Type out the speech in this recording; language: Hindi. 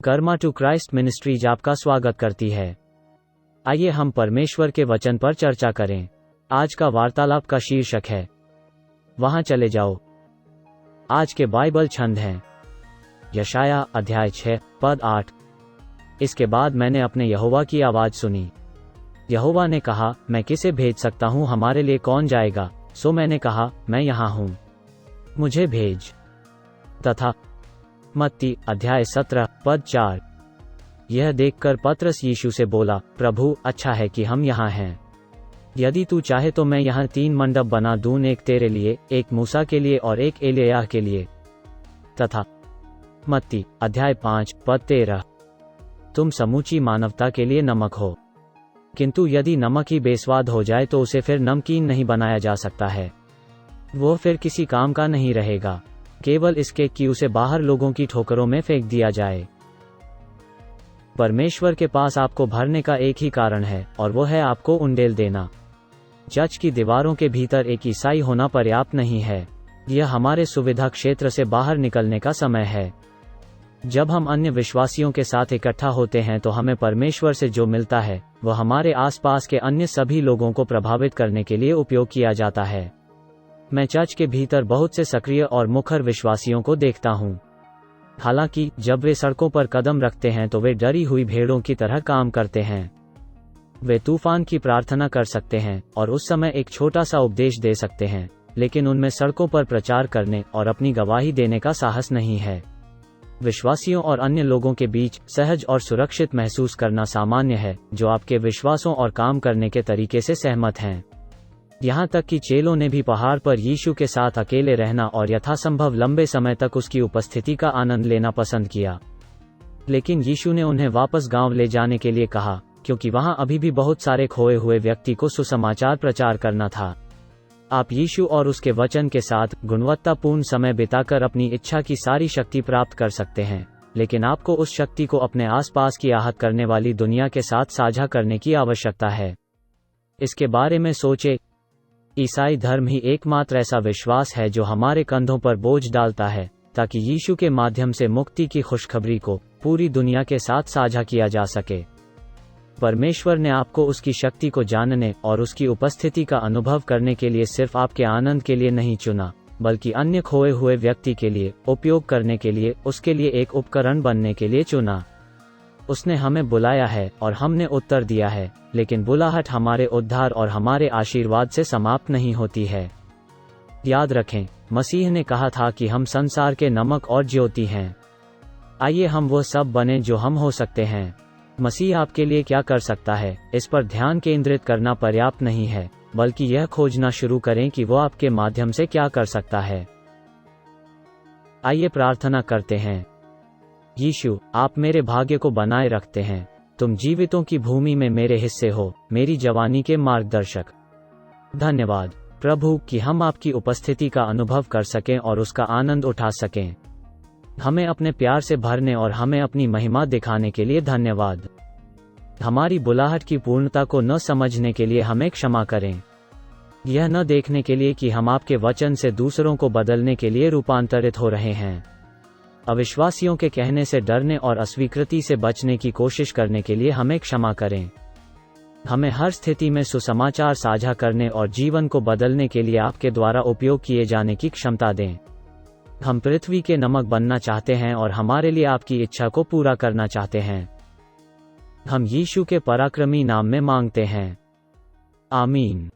कर्मा टू क्राइस्ट मिनिस्ट्रीज आपका स्वागत करती है। आइए हम परमेश्वर के वचन पर चर्चा करें। आज का वार्तालाप का शीर्षक है वहां चले जाओ। आज के बाइबल छंद हैं यशाया अध्याय 6 पद 8। इसके बाद मैंने अपने यहोवा की आवाज सुनी। यहोवा ने कहा, मैं किसे भेज सकता हूं, हमारे लिए कौन जाएगा? सो मैंने कहा, मैं यहां हूं, मुझे भेज। तथा मत्ती अध्याय 17 पद 4। यह देखकर पतरस यीशु से बोला, प्रभु, अच्छा है कि हम यहाँ हैं। यदि तू चाहे तो मैं यहाँ 3 मंडप बना दूं, एक तेरे लिए, एक मूसा के लिए और एक एलिय्याह के लिए। तथा मत्ती अध्याय 5 पद 13। तुम समूची मानवता के लिए नमक हो, किंतु यदि नमक ही बेस्वाद हो जाए तो उसे फिर नमकीन नहीं बनाया जा सकता है। वो फिर किसी काम का नहीं रहेगा, केवल इसके कि उसे बाहर लोगों की ठोकरों में फेंक दिया जाए। परमेश्वर के पास आपको भरने का एक ही कारण है, और वो है आपको उंडेल देना। चर्च की दीवारों के भीतर एक ईसाई होना पर्याप्त नहीं है। यह हमारे सुविधा क्षेत्र से बाहर निकलने का समय है। जब हम अन्य विश्वासियों के साथ इकट्ठा होते हैं तो हमें परमेश्वर से जो मिलता है वह हमारे आसपास के अन्य सभी लोगों को प्रभावित करने के लिए उपयोग किया जाता है। मैं चर्च के भीतर बहुत से सक्रिय और मुखर विश्वासियों को देखता हूं। हालांकि जब वे सड़कों पर कदम रखते हैं तो वे डरी हुई भेड़ों की तरह काम करते हैं। वे तूफान की प्रार्थना कर सकते हैं और उस समय एक छोटा सा उपदेश दे सकते हैं, लेकिन उनमें सड़कों पर प्रचार करने और अपनी गवाही देने का साहस नहीं है। विश्वासियों और अन्य लोगों के बीच सहज और सुरक्षित महसूस करना सामान्य है, जो आपके विश्वासों और काम करने के तरीके से सहमत हैं। यहाँ तक कि चेलों ने भी पहाड़ पर यीशु के साथ अकेले रहना और यथासंभव लंबे समय तक उसकी उपस्थिति का आनंद लेना पसंद किया। लेकिन यीशु ने उन्हें वापस गांव ले जाने के लिए कहा, क्योंकि वहां अभी भी बहुत सारे खोए हुए व्यक्ति को सुसमाचार प्रचार करना था। आप यीशु और उसके वचन के साथ गुणवत्तापूर्ण समय बिताकर अपनी इच्छा की सारी शक्ति प्राप्त कर सकते हैं, लेकिन आपको उस शक्ति को अपने आसपास की आहत करने वाली दुनिया के साथ साझा करने की आवश्यकता है। इसके बारे में सोचे। ईसाई धर्म ही एकमात्र ऐसा विश्वास है जो हमारे कंधों पर बोझ डालता है, ताकि यीशु के माध्यम से मुक्ति की खुशखबरी को पूरी दुनिया के साथ साझा किया जा सके। परमेश्वर ने आपको उसकी शक्ति को जानने और उसकी उपस्थिति का अनुभव करने के लिए सिर्फ आपके आनंद के लिए नहीं चुना, बल्कि अन्य खोए हुए व्यक्ति के लिए उपयोग करने के लिए, उसके लिए एक उपकरण बनने के लिए चुना। उसने हमें बुलाया है और हमने उत्तर दिया है, लेकिन बुलाहट हमारे उद्धार और हमारे आशीर्वाद से समाप्त नहीं होती है। याद रखें, मसीह ने कहा था कि हम संसार के नमक और ज्योति हैं। आइए हम वो सब बने जो हम हो सकते हैं। मसीह आपके लिए क्या कर सकता है, इस पर ध्यान केंद्रित करना पर्याप्त नहीं है, बल्कि यह खोजना शुरू करें कि वो आपके माध्यम से क्या कर सकता है। आइए प्रार्थना करते हैं। यीशु, आप मेरे भाग्य को बनाए रखते हैं। तुम जीवितों की भूमि में मेरे हिस्से हो, मेरी जवानी के मार्गदर्शक। धन्यवाद प्रभु कि हम आपकी उपस्थिति का अनुभव कर सकें और उसका आनंद उठा सकें। हमें अपने प्यार से भरने और हमें अपनी महिमा दिखाने के लिए धन्यवाद। हमारी बुलाहट की पूर्णता को न समझने के लिए हमें क्षमा करें। यह न देखने के लिए कि हम आपके वचन से दूसरों को बदलने के लिए रूपांतरित हो रहे हैं। अविश्वासियों के कहने से डरने और अस्वीकृति से बचने की कोशिश करने के लिए हमें क्षमा करें। हमें हर स्थिति में सुसमाचार साझा करने और जीवन को बदलने के लिए आपके द्वारा उपयोग किए जाने की क्षमता दें। हम पृथ्वी के नमक बनना चाहते हैं और हमारे लिए आपकी इच्छा को पूरा करना चाहते हैं। हम यीशु के पराक्रमी नाम में मांगते हैं। आमीन।